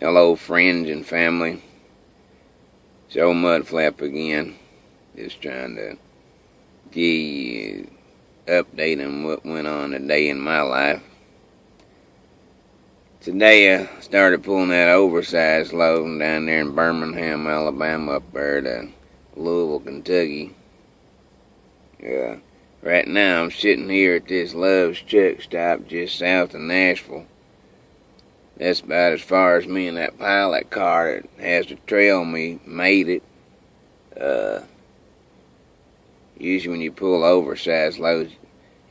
Hello friends and family. It's old Mudflapp again. Just trying to give you an update on what went on today in my life. Today I started pulling that oversized load down there in Birmingham, Alabama, up there to Louisville, Kentucky. Right now I'm sitting here at this Love's truck stop just south of Nashville. That's about as far as me and that pilot car that has to trail me made it. Usually when you pull oversized loads,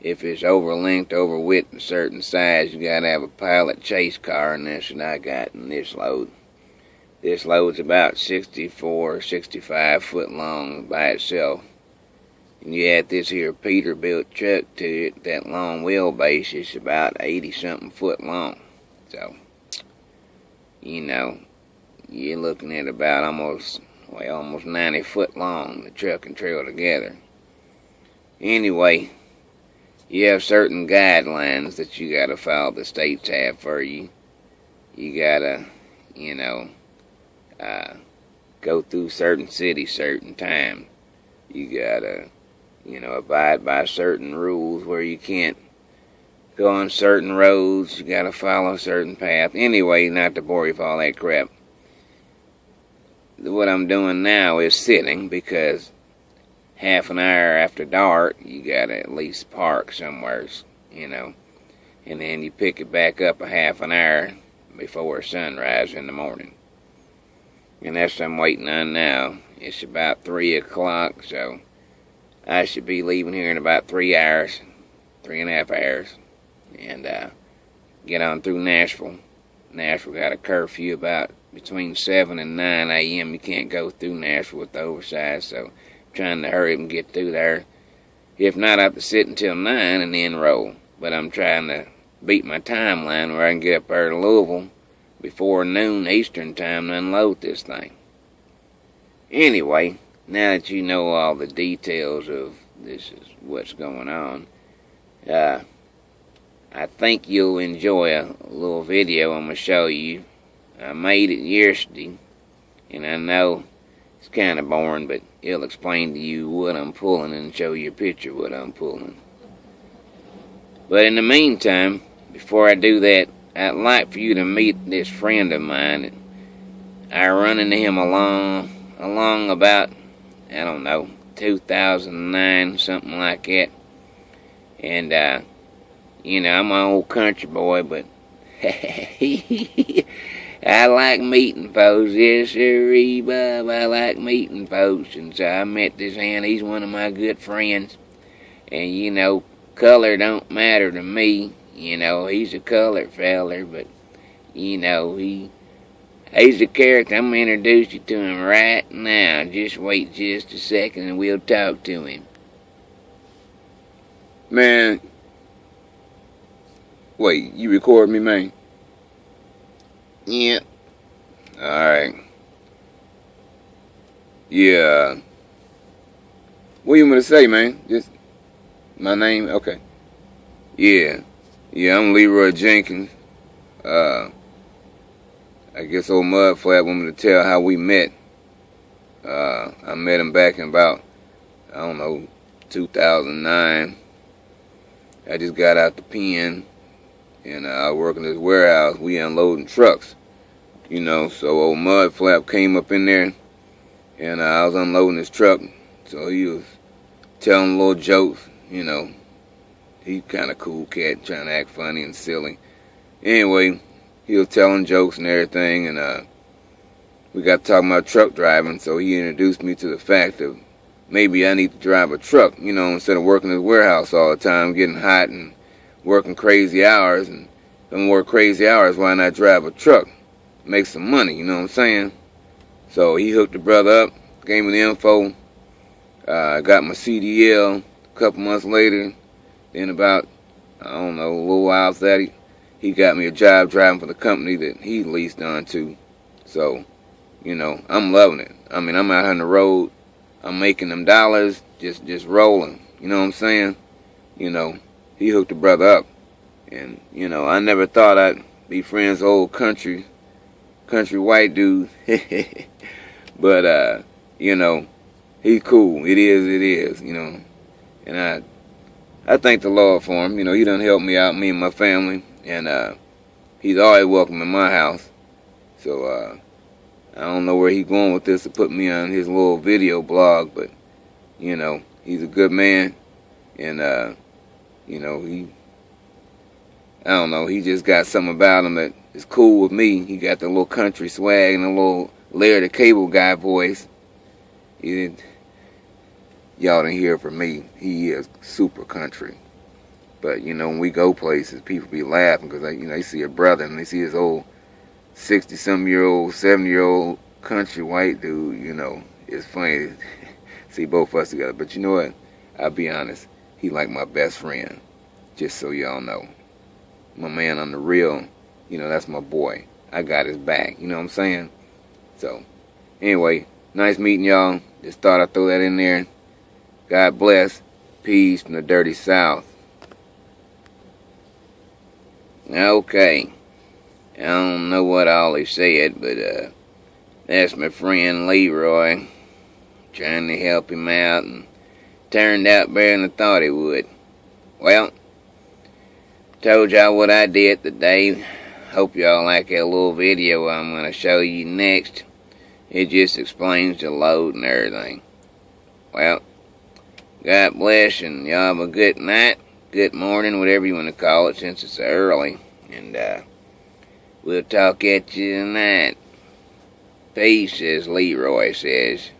if it's over length, over width, a certain size, you gotta have a pilot chase car, and that's what I got in this load. This load's about 64, 65 foot long by itself. And you add this here Peterbilt truck to it, that long wheelbase is about 80-something foot long. So, you know, you're looking at about almost 90 foot long, the truck and trailer together. Anyway, you have certain guidelines that you gotta follow, the states have for you. You gotta, go through certain cities certain time. You gotta, abide by certain rules where you can't go on certain roads. You gotta follow a certain path. Anyway, not to bore you with all that crap. What I'm doing now is sitting, because half an hour after dark, you gotta at least park somewhere, and then you pick it back up a half an hour before sunrise in the morning. And that's what I'm waiting on now. It's about 3 o'clock, so I should be leaving here in about 3 hours, 3.5 hours, and get on through Nashville. Nashville got a curfew about between 7 and 9 a.m. You can't go through Nashville with the oversized, so I'm trying to hurry up and get through there. If not, I have to sit until 9 and then roll. But I'm trying to beat my timeline where I can get up there to Louisville before noon Eastern time and unload this thing. Anyway, now that you know all the details of this is what's going on, I think you'll enjoy a little video I'm going to show you. I made it yesterday, and I know it's kind of boring, but it'll explain to you what I'm pulling and show you a picture of what I'm pulling. But in the meantime, before I do that, I'd like for you to meet this friend of mine. I run into him along about, 2009, something like that. And, I'm an old country boy, but I like meeting folks. Yes, sirree, Bob, I like meeting folks. And so I met this man. He's one of my good friends. And, color don't matter to me. He's a colored feller, but, he's a character. I'm going to introduce you to him right now. Just wait just a second and we'll talk to him. Man, wait, you record me, man? Yeah. Alright. Yeah. What you want me to say, man? Just my name? Okay. Yeah. Yeah, I'm Leroy Jenkins. I guess old Mudflapp want me to tell how we met. I met him back in about, 2009. I just got out the pen, and I work in this warehouse. We unloading trucks, so old Mudflapp came up in there, and I was unloading his truck, so he was telling little jokes, He's kind of cool cat, trying to act funny and silly. Anyway, he was telling jokes and everything, and we got talking about truck driving, so he introduced me to the fact of maybe I need to drive a truck, instead of working in the warehouse all the time, getting hot and working crazy hours. And if I'm working crazy hours, why not drive a truck? Make some money, you know what I'm saying? So he hooked the brother up, gave me the info. I got my CDL a couple months later. Then about, a little while after that, he got me a job driving for the company that he leased on to. So, I'm loving it. I'm out on the road. I'm making them dollars, just rolling. You know what I'm saying? He hooked the brother up. And, I never thought I'd be friends with old country country white dude. But, you know, he's cool. It is, you know. And I thank the Lord for him. You know, he done helped me out, me and my family. And he's always welcome in my house. So I don't know where he's going with this to put me on his little video blog. But, you know, he's a good man. And, you know, I don't know, he just got something about him that is cool with me. He got the little country swag and a little Larry the Cable Guy voice. Y'all didn't hear it from me. He is super country. But, you know, when we go places, people be laughing because, you know, they see a brother and they see this old 60-some-year-old, 70-year-old country white dude, you know. It's funny to see both of us together. But you know what? I'll be honest. He like my best friend. Just so y'all know. My man on the real, you know, that's my boy. I got his back. You know what I'm saying? So, anyway, nice meeting y'all. Just thought I'd throw that in there. God bless. Peace from the dirty South. Okay. I don't know what all he said, but that's my friend Leroy. Trying to help him out, and turned out better than I thought it would. Well, told y'all what I did today. Hope y'all like that little video I'm going to show you next. It just explains the load and everything. Well, God bless, and y'all have a good night, good morning, whatever you want to call it, since it's early. And we'll talk at you tonight. Peace, as Leroy says.